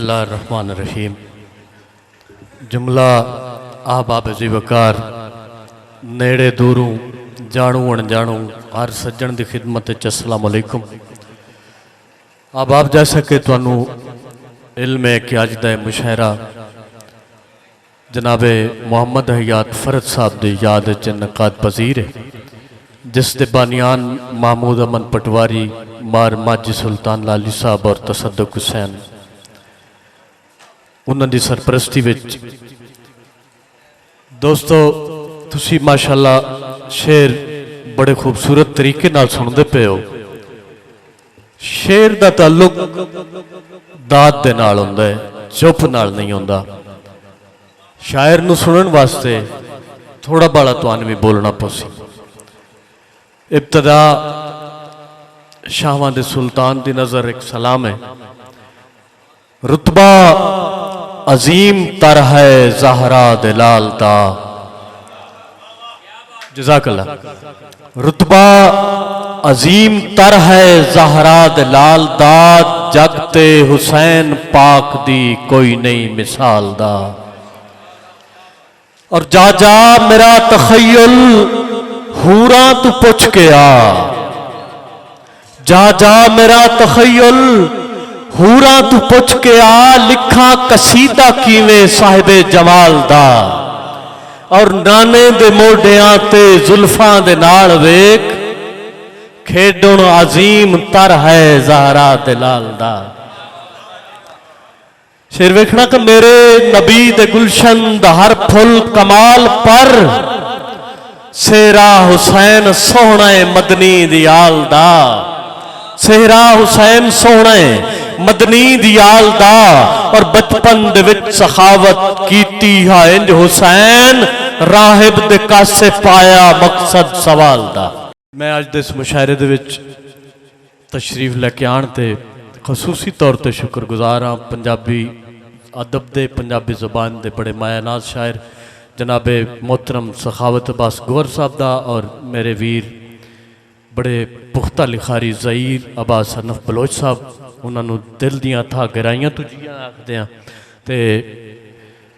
बिस्मिल्लाहिर्रहमानिर्रहीम। जुमला आहबाब जी वकार नेड़े दूरों जाणू अणजाणू हर सज्जन की खिदमत अस्सलाम अलैकुम। आहबाब जैसा कि तुहानू इल्म है कि अज का मुशायरा जनाबे मुहम्मद हयात फरद साहब की याद च नकाद पजीर है, जिस दे बानियान महमूद अमन पटवारी मार माजी सुल्तान लाली साहब और तसद्दुक हुसैन उन्होंने सरपरस्ती विच। दोस्तों तुसी माशाअल्लाह शेर बड़े खूबसूरत तरीके नाल सुनते पे हो। शेर का ताल्लुक दात दे नाल हुंदा है, चुप नाल नहीं हुंदा। शायर नूं सुनन वास्ते थोड़ा बड़ा तुहानू भी बोलना पसी। इब्तदा शाहवां दे सुल्तान दी नज़र एक सलाम है। रुतबा अजीम तर है ज़हरा दे लाल दा। जज़ाकल्लाह। रुतबा अजीम तर है ज़हरा दे लाल दा, जगते हुसैन पाक दी कोई नहीं मिसाल दा। और जा जा मेरा तखय्युल हूरा तू पुछ के आ, जा जा मेरा तखय्युल हूरा तू पुछ के आ, लिखा कसीदा कीवें साहिबे जमाल दा। और नाने दे मोढियां ते जुल्फां दे नाल वेख, खेडुण अजीम तर है ज़हरा दे लाल दा। शेर वेखना कि मेरे नबी दे गुलशन दा हर फुल कमाल पर, सेहरा हुसैन सोहना मदनी दी आल दा। सेहरा हुसैन सोहना मदनी दी आल दा। और बचपन दे विच सखावत कीती है इंज हुसैन, राहिब दे कासे पाया मकसद सवाल दा। मैं अज दे इस मुशायरे दे विच तशरीफ लैके आण ते खसूसी तौर पर शुक्रगुजार हाँ पंजाबी अदब दे, पंजाबी जुबान दे बड़े मायानाज शायर जनाबे मोहतरम सखावत अब्बास गौहर साहब दा, और मेरे वीर बड़े पुख्ता लिखारी ज़हीर अब्बास हनफ बलोच साहब, उन्होंने दिल दियां था गहराइयां तो जियां आखते हैं। तो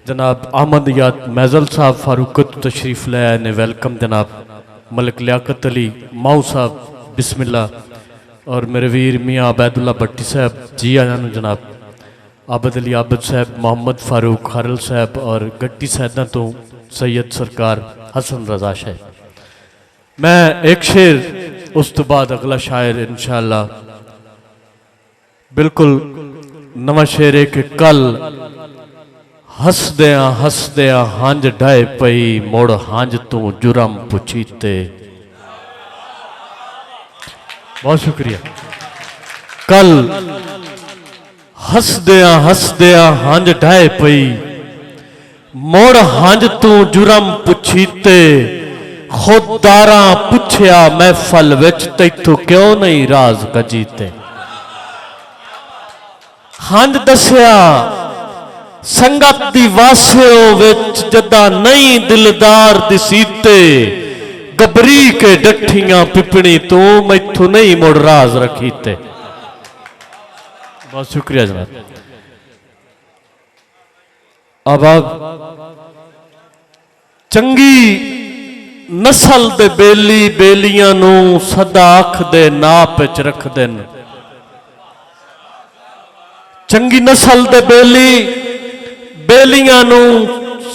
जनाब अहमद याद मैजल साहब फारूकत तशरीफ लाया ने वेलकम। जनाब मलिक लियाकत अली माऊ साहब बिस्मिल्लाह, और मेरे वीर मियाँ अबैदुल्ला भट्टी साहब जी आया। जनाब आबद अली आबद साहब, मोहम्मद फारूक खारल साहब, और गट्टी सैदा तो सैयद सरकार हसन रजा साहब। मैं एक शेर उस तो बाद अगला शायर इंशाअल्लाह बिल्कुल नवा शेर है कि कल हसदिया हंज ढाए पई, मुड़ हंज तू जुरम पुछीते। बहुत शुक्रिया। कल हसदिया हंज ढाए पई, मुड़ हंज तू जुरम पुछीते। खुदारा पुछया महफल विच, तैथू क्यों नहीं राज कजीते। हंज दसिया संगत दी वासियों विच, जदा नहीं दिलदार दिसीते। गबरी के डठियां पिपणी तू, मैथू नहीं मुड़ राज रखीते। बहुत शुक्रिया जनाब। अब चंगी नस्ल दे बेली बेलियां नू सदा अख दे नाप च रख देन। चंगी नस्ल दे बेली बेलियां नू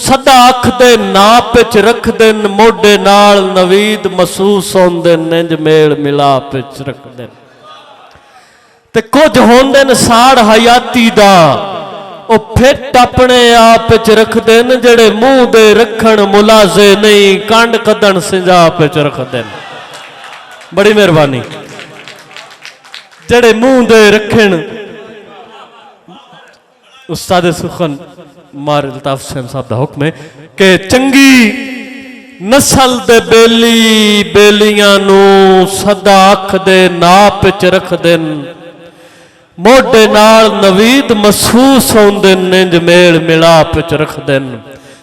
सदा अख दे नाप च रख देन। मोढे नाल नवीद महसूस होंदे, इंज मेल मिलाप च रख देन। ते कुछ होंदे न साड़ हयाती दा, ओ फिट अपने आप च रख देन। जेड़े मुंह दे रखण मुलाजे नहीं, कंड कदन सिंजाप च रख देन। बड़ी मेहरबानी। जेड़े मुंह दे रखण, उस्ताद सुखन मार अल्ताफ हुसैन साहब दा हुक्म है कि चंगी नस्ल दे बेली बेलियां नू सदा अख दे नाप च रख देन। मोढे नाल नवीद महसूस होंदे, इंज मेल मिलाप च रख देन।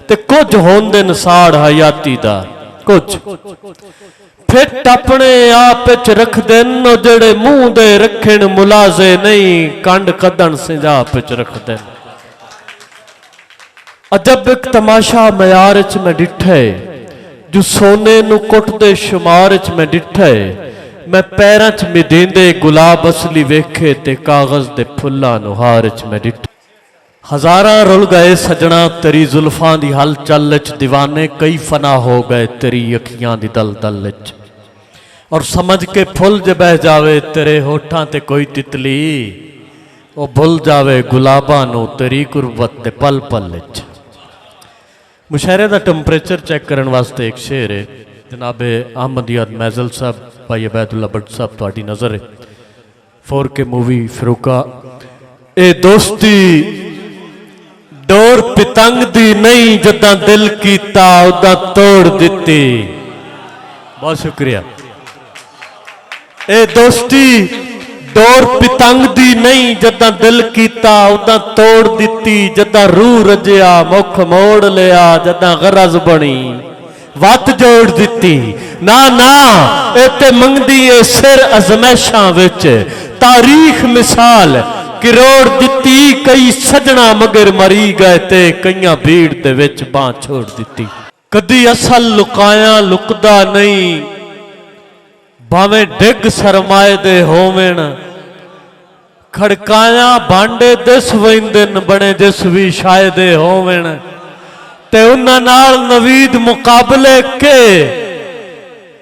ते कुछ होंदे न साड़ हयाती दा, कुछ फिट अपने आप च रख देन जेड़े मुंह दे रखण मुलाजे नहीं कंड कदन सिंजाप च रख देन। अजब एक तमाशा मयार च मैं डिठे जो सोने नु कुट दे शुमार च मैं डिठे मैं पैरां च मिदेंदे गुलाब असली वेखे ते कागज दे फुल्लां नु हार च मैं डिठे। हजारां रुल गए सजना तेरी जुल्फां दी हल चल च दीवाने कई फना हो गए तेरी अखियां दी दल दल च। और समझ के फुल ज बह जावे तेरे होठां ते कोई तितली ओ भुल जावे गुलाबां नू तेरी गुरबत दे पल पल च। मुशायरे का टैंपरेचर चैक करने वास्ते एक शेर है जनाबे अहमदियात मैजल साहब भाई अबैदुल्ला भट्ट साहब थोड़ी नज़र है 4K मूवी फिरूका। ए दोस्ती डोर पितंग दी नहीं जदा दिल कीता उदा तोड़ दिती। बहुत शुक्रिया। ए दोस्ती डोर पितंग दी नहीं जदा दिल कीता उदा तोड़ दिती। जदा रूह रजिया मुख मोड़ लिया जदा गरज बनी वत जोड़ दिती। ना ना इते मंगदी ए सिर अजमैशां विच तारीख मिसाल किरोड़ दिती। कई सजना मगर मरी गए ते कईयां भीड़ दे विच बां छोड़ दिती। कदी असल लुकाया लुकदा नहीं भावें डिग सरमाए दे होवेण। खड़काया भांडे दिस वहिंदन बने जिस भी शायदे होवेण ते उन्हां नाल नवीद मुकाबले के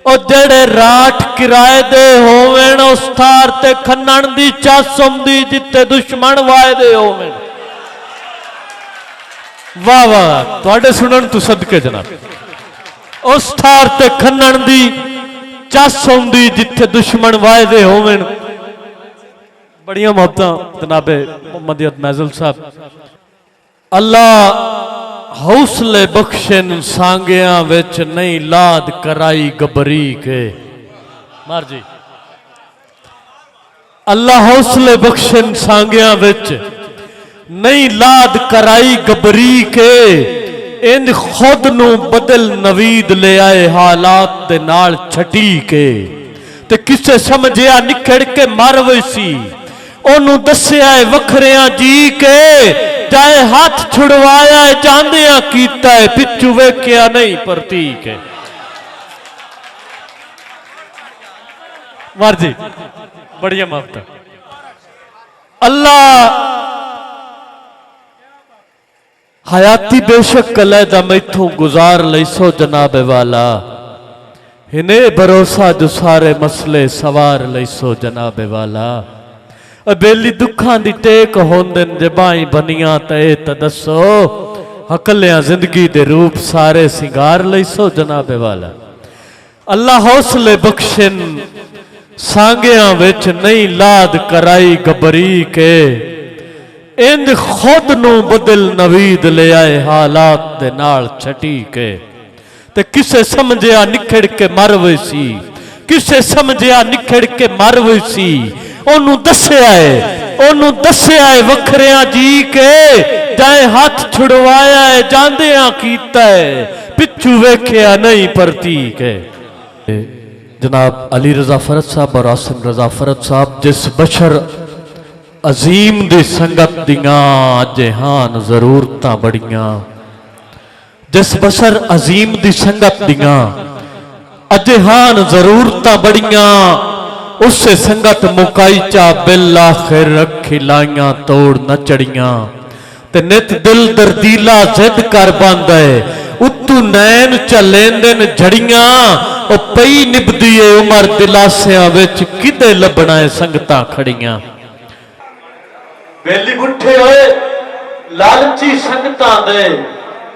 ओ जेड़े राठ किराए दे होवेण उस थार ते खन्नण दी चस हुंदी जिथे दुश्मन वायदे होवेण। वाह वाह तुहाडे सुनन तू सदके जनाब। उस थार ते खन्नण दी चस हुंदी जिथे दुश्मन वायदे होवेण। बड़िया मोहब्बत जनाबे मोहम्मदियत मैजल साहब। अल्लाह हौसले बख्शन सांगिया विच नहीं लाद कराई गबरी के। मार जी अल्लाह हौसले बख्शन सांगिया विच नहीं लाद कराई गबरी के। इंज खुद नू बदल नवीद ले आए हालात दे नाल छटी के ते किसे समझिया निखड़ के मर वसी ओनू दस्या वखरिया जी के जाए हाथ छुड़वाया चांदिया कीता है पिछू वेख्या नहीं प्रतीक है। जी बढ़िया माफता अल्लाह हयाती बेशक कलैदा मैथों गुजार लैसो जनाबे वाला हिने भरोसा जो सारे मसले सवार लैसो जनाबे वाला। बेली दुखा दी टेक होंदन जबाई बनिया ते दसो हकलिया जिंदगी दे रूप सारे सिंगार लैसो जनाबे वाला। अल्लाह हौसले बख्शन सांगिया विच नहीं लाद कराई गबरी के। इंज खुद नू बदल नवीद ले आए हालात दे नाल छटी के ते किसे समझिया निखड़ के मर वसी। किसे समझिया निखड़ के मर वसी ओनू दस्या है वखरिया जी के जाए हाथ छुड़वाया है जांदिया कीता है पिछू वेख्या नहीं प्रतीक है। जनाब अली रजा फरद साहब और आसिम रजा फरद साहब जिस बशर अजीम दी संगत दियां जहान जरूरतां बड़ियां। जिस बशर अजीम दी संगत दियां अजहान जरूरतां बड़ियां। उससे संगत मुकाई चा बिल आखिर खिलाइया तोड़ न चढ़िया ते नित दिल दर्दीला जिद कर बंद है उत्तू नैन चलेंदन झड़िया ओ पई निभदी है उमर दिलासिया विच किदे लभना है संगतां खड़ियां। बेली बुठे होए लालची संगतां दे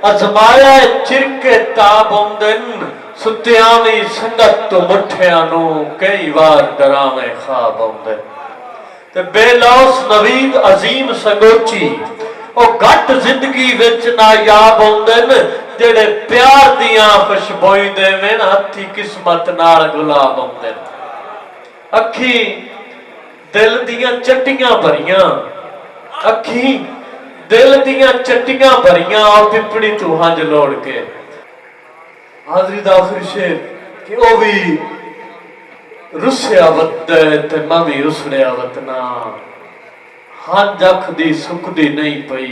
अजमाया चिरके ताब आउंदन। सुत्यावी संगत तो मुठिया नू कई बार डरावे ख्वाब आउंदे ते बेलौस नवीद अजीम संगोची ओ घट जिंदगी विच नायाब आउंदे जेड़े प्यार दियां खुशबोई देवेन हथी किस्मत नाल गुलाब आउंदे। अखी दिल दियां चट्टियां भरियां अखी दिल दियां चट्टियां भरियां और पिपड़ी तू हंज लोड़ के। हाजरी दा आखिरी शेर कि ओ भी रुसिया वदे ते मैं रुसड़िया वतना हंज अख दी सुकदी नहीं पई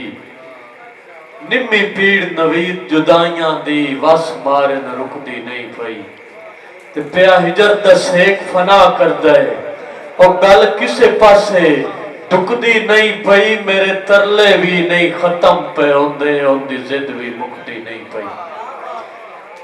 निम्मी पीड़ नवीद जुदाइयां दी वस मारे न रुकदी नहीं पई ते पिया हिजर दा सेक फना कर दे और गल किसे पासे टुकदी नहीं पई मेरे तरले भी नहीं खत्म पे होंदे ओंदी जिद भी मुकदी नहीं पई।